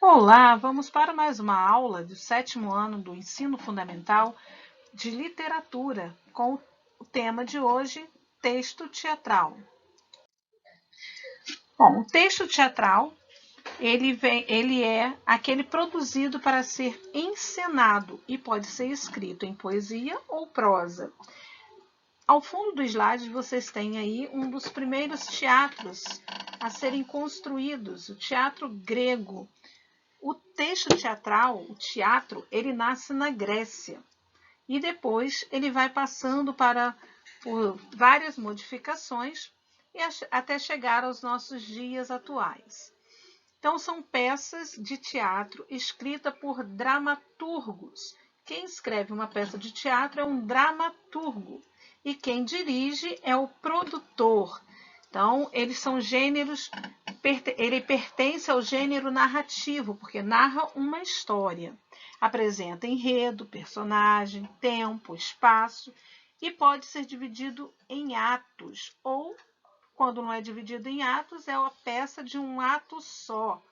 Olá, vamos para mais uma aula do sétimo ano do ensino fundamental de literatura, com o tema de hoje, texto teatral. Bom, o texto teatral, ele é aquele produzido para ser encenado e pode ser escrito em poesia ou prosa. Ao fundo do slide vocês têm aí um dos primeiros teatros a serem construídos, o teatro grego. O texto teatral, o teatro, ele nasce na Grécia e depois ele vai passando por várias modificações e até chegar aos nossos dias atuais. Então, são peças de teatro escritas por dramaturgos. Quem escreve uma peça de teatro é um dramaturgo e quem dirige é o produtor. Então, eles são gêneros, ele pertence ao gênero narrativo, porque narra uma história. Apresenta enredo, personagem, tempo, espaço e pode ser dividido em atos ou, quando não é dividido em atos, é a peça de um ato só.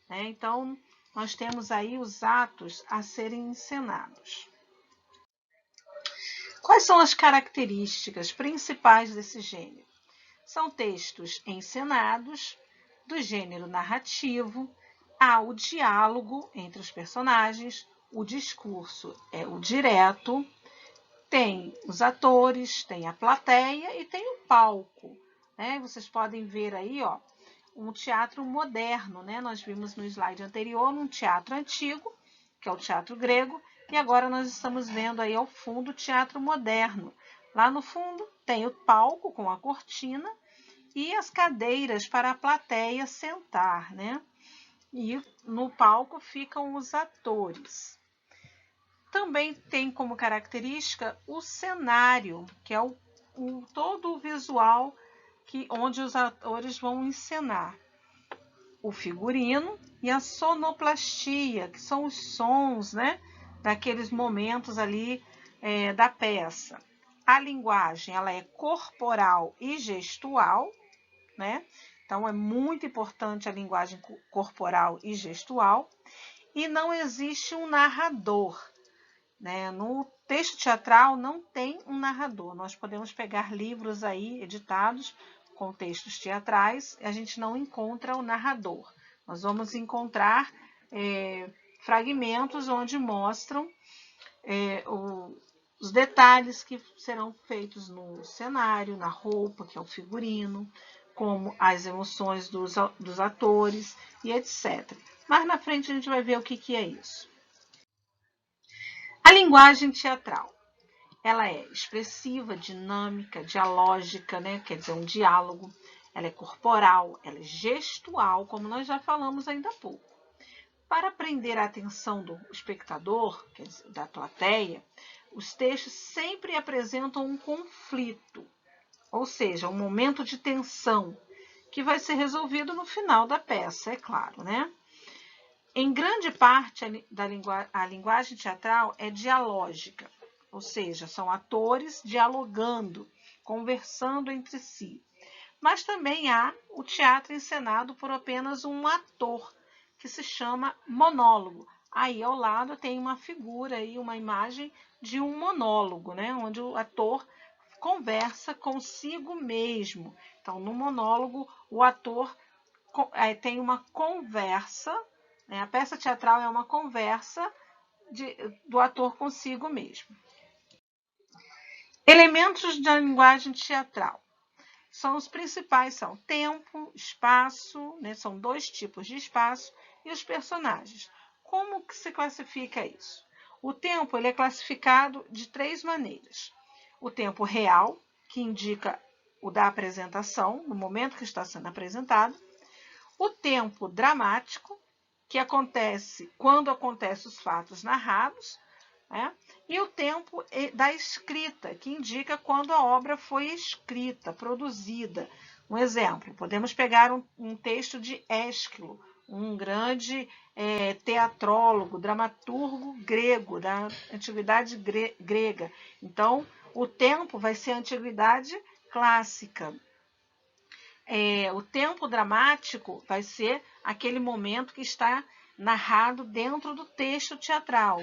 Então, nós temos aí os atos a serem encenados. Quais são as características principais desse gênero? São textos encenados, do gênero narrativo, há o diálogo entre os personagens, o discurso é o direto, tem os atores, tem a plateia e tem o palco. Vocês podem ver aí, um teatro moderno. Nós vimos no slide anterior um teatro antigo, que é o teatro grego, e agora nós estamos vendo aí ao fundo o teatro moderno. Lá no fundo tem o palco com a cortina e as cadeiras para a plateia sentar, E no palco ficam os atores. Também tem como característica o cenário, que é todo o visual onde os atores vão encenar. O figurino e a sonoplastia, que são os sons, daqueles momentos ali da peça. A linguagem, ela é corporal e gestual, Então, é muito importante a linguagem corporal e gestual. E não existe um narrador, No texto teatral não tem um narrador. Nós podemos pegar livros aí editados com textos teatrais e a gente não encontra o narrador. Nós vamos encontrar fragmentos onde mostram os detalhes que serão feitos no cenário, na roupa, que é o figurino, como as emoções dos atores e etc. Mas na frente a gente vai ver o que é isso. A linguagem teatral. Ela é expressiva, dinâmica, dialógica, Quer dizer, um diálogo. Ela é corporal, ela é gestual, como nós já falamos ainda há pouco. Para prender a atenção do espectador, quer dizer, da plateia, os textos sempre apresentam um conflito, ou seja, um momento de tensão, que vai ser resolvido no final da peça, é claro, Em grande parte, a linguagem teatral é dialógica, ou seja, são atores dialogando, conversando entre si. Mas também há o teatro encenado por apenas um ator, que se chama monólogo. Aí ao lado tem uma figura, uma imagem de um monólogo, onde o ator conversa consigo mesmo. Então, no monólogo, o ator tem uma conversa, A peça teatral é uma conversa do ator consigo mesmo. Elementos da linguagem teatral. São os principais, são tempo, espaço, são dois tipos de espaço, e os personagens. Como que se classifica isso? O tempo ele é classificado de três maneiras. O tempo real, que indica o da apresentação, no momento que está sendo apresentado. O tempo dramático, que acontece quando acontecem os fatos narrados, E o tempo da escrita, que indica quando a obra foi escrita, produzida. Um exemplo, podemos pegar um texto de Ésquilo, um grande teatrólogo, dramaturgo grego, da antiguidade grega. Então, o tempo vai ser a antiguidade clássica. O tempo dramático vai ser aquele momento que está narrado dentro do texto teatral.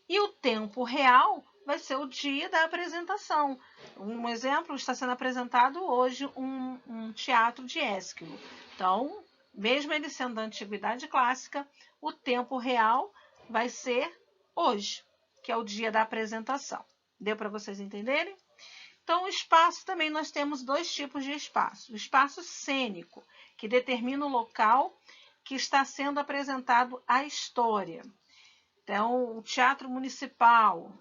E o tempo real vai ser o dia da apresentação. Um exemplo, está sendo apresentado hoje um teatro de Ésquilo. Então, mesmo ele sendo da Antiguidade Clássica, o tempo real vai ser hoje, que é o dia da apresentação. Deu para vocês entenderem? Então, o espaço também nós temos dois tipos de espaço. O espaço cênico, que determina o local que está sendo apresentado a história. Então, o teatro municipal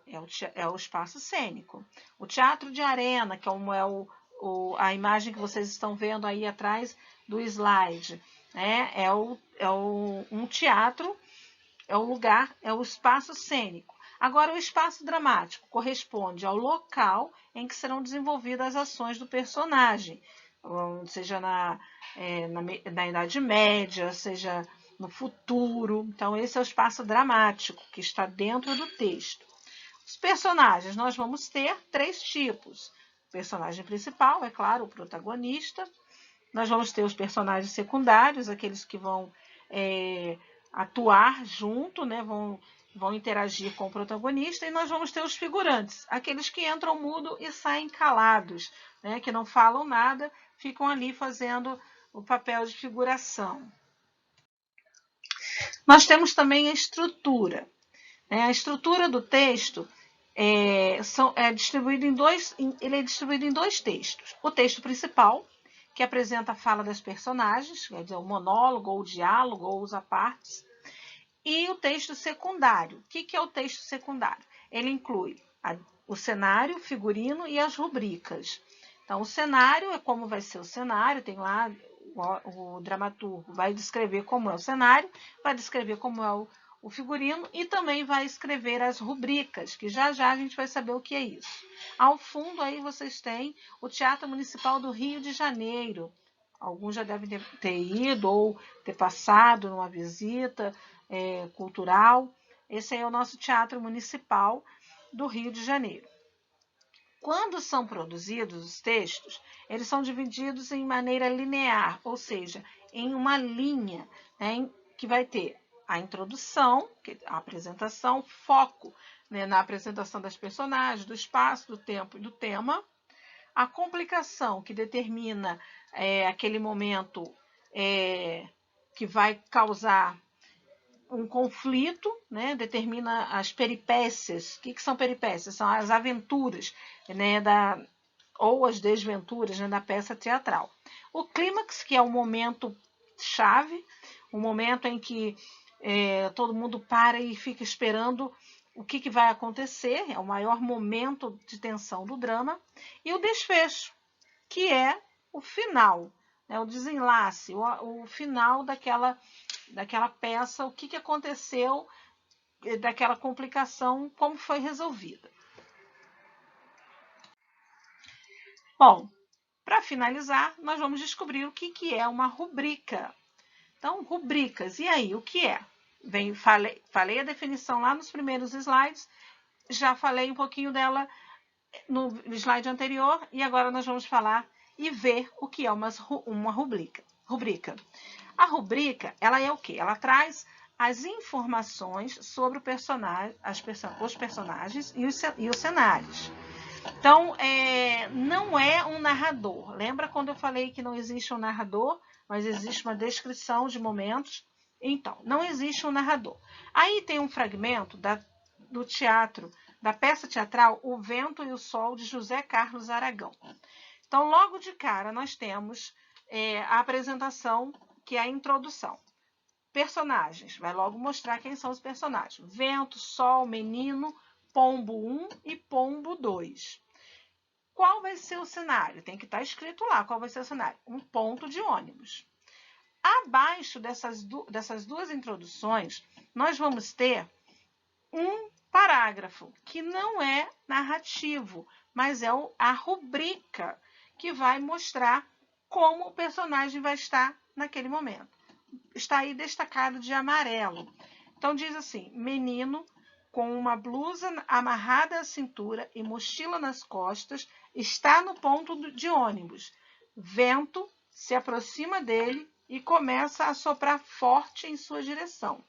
é o espaço cênico. O teatro de arena, que a imagem que vocês estão vendo aí atrás do slide, né? Um teatro, é o lugar, é o espaço cênico. Agora, o espaço dramático corresponde ao local em que serão desenvolvidas as ações do personagem, seja na Idade Média, seja no futuro. Então, esse é o espaço dramático, que está dentro do texto. Os personagens, nós vamos ter 3 tipos. O personagem principal, é claro, o protagonista. Nós vamos ter os personagens secundários, aqueles que vão atuar junto, né? Vão interagir com o protagonista. E nós vamos ter os figurantes, aqueles que entram mudo e saem calados, né? Que não falam nada, ficam ali fazendo o papel de figuração. Nós temos também a estrutura. A estrutura do texto é distribuída em dois textos. O texto principal, que apresenta a fala das personagens, quer dizer, o monólogo, ou o diálogo, ou os apartes. E o texto secundário. O que é o texto secundário? Ele inclui o cenário, o figurino e as rubricas. Então, o cenário é como vai ser o cenário, tem lá o dramaturgo vai descrever como é o cenário, vai descrever como é o figurino e também vai escrever as rubricas, que já a gente vai saber o que é isso. Ao fundo aí vocês têm o Teatro Municipal do Rio de Janeiro. Alguns já devem ter ido ou ter passado numa visita cultural. Esse aí é o nosso Teatro Municipal do Rio de Janeiro. Quando são produzidos os textos, eles são divididos em maneira linear, ou seja, em uma linha, né, que vai ter a introdução, a apresentação, foco, né, na apresentação das personagens, do espaço, do tempo e do tema, a complicação, que determina aquele momento que vai causar um conflito, né, determina as peripécias. O que são peripécias? São as aventuras, né, ou as desventuras, né, da peça teatral. O clímax, que é o momento chave, o momento em que todo mundo para e fica esperando o que vai acontecer, é o maior momento de tensão do drama. E o desfecho, que é o final, né, o desenlace, o final daquela peça, o que aconteceu, daquela complicação, como foi resolvida. Bom, para finalizar, nós vamos descobrir o que é uma rubrica. Então, rubricas, e aí, o que é? Falei a definição lá nos primeiros slides, já falei um pouquinho dela no slide anterior, e agora nós vamos falar e ver o que é uma rubrica. A rubrica, ela é o quê? Ela traz as informações sobre o personagem, os personagens e os cenários. Então, não é um narrador. Lembra quando eu falei que não existe um narrador, mas existe uma descrição de momentos? Então, não existe um narrador. Aí tem um fragmento do teatro, da peça teatral O Vento e o Sol, de José Carlos Aragão. Então, logo de cara, nós temos a apresentação, que é a introdução. Personagens, vai logo mostrar quem são os personagens. Vento, Sol, Menino, Pombo 1 e Pombo 2. Qual vai ser o cenário? Tem que estar escrito lá qual vai ser o cenário. Um ponto de ônibus. Abaixo dessas duas introduções, nós vamos ter um parágrafo, que não é narrativo, mas é a rubrica, que vai mostrar como o personagem vai estar naquele momento. Está aí destacado de amarelo. Então, diz assim: menino com uma blusa amarrada à cintura e mochila nas costas está no ponto de ônibus. Vento se aproxima dele e começa a soprar forte em sua direção.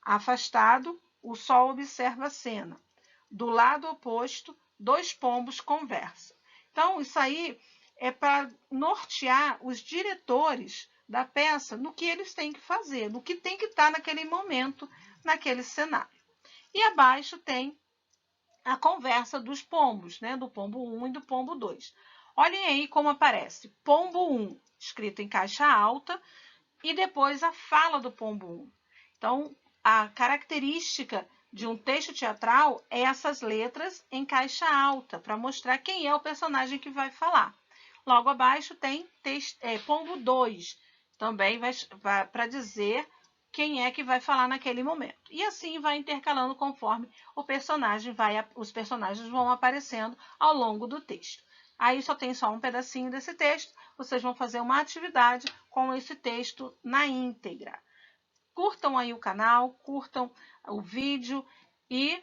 Afastado, o sol observa a cena. Do lado oposto, dois pombos conversam. Então, isso aí é para nortear os diretores da peça no que eles têm que fazer, no que tem que estar naquele momento, naquele cenário. E abaixo tem a conversa dos pombos, né? Do pombo 1 e do pombo 2. Olhem aí como aparece. Pombo 1, escrito em caixa alta, e depois a fala do pombo 1. Então, a característica de um texto teatral é essas letras em caixa alta, para mostrar quem é o personagem que vai falar. Logo abaixo tem pombo 2, também para dizer quem é que vai falar naquele momento. E assim vai intercalando conforme os personagens vão aparecendo ao longo do texto. Aí só tem só um pedacinho desse texto, vocês vão fazer uma atividade com esse texto na íntegra. Curtam aí o canal, curtam o vídeo e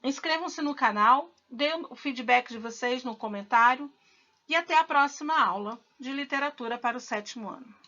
inscrevam-se no canal, deem o feedback de vocês no comentário e até a próxima aula de literatura para o 7º ano.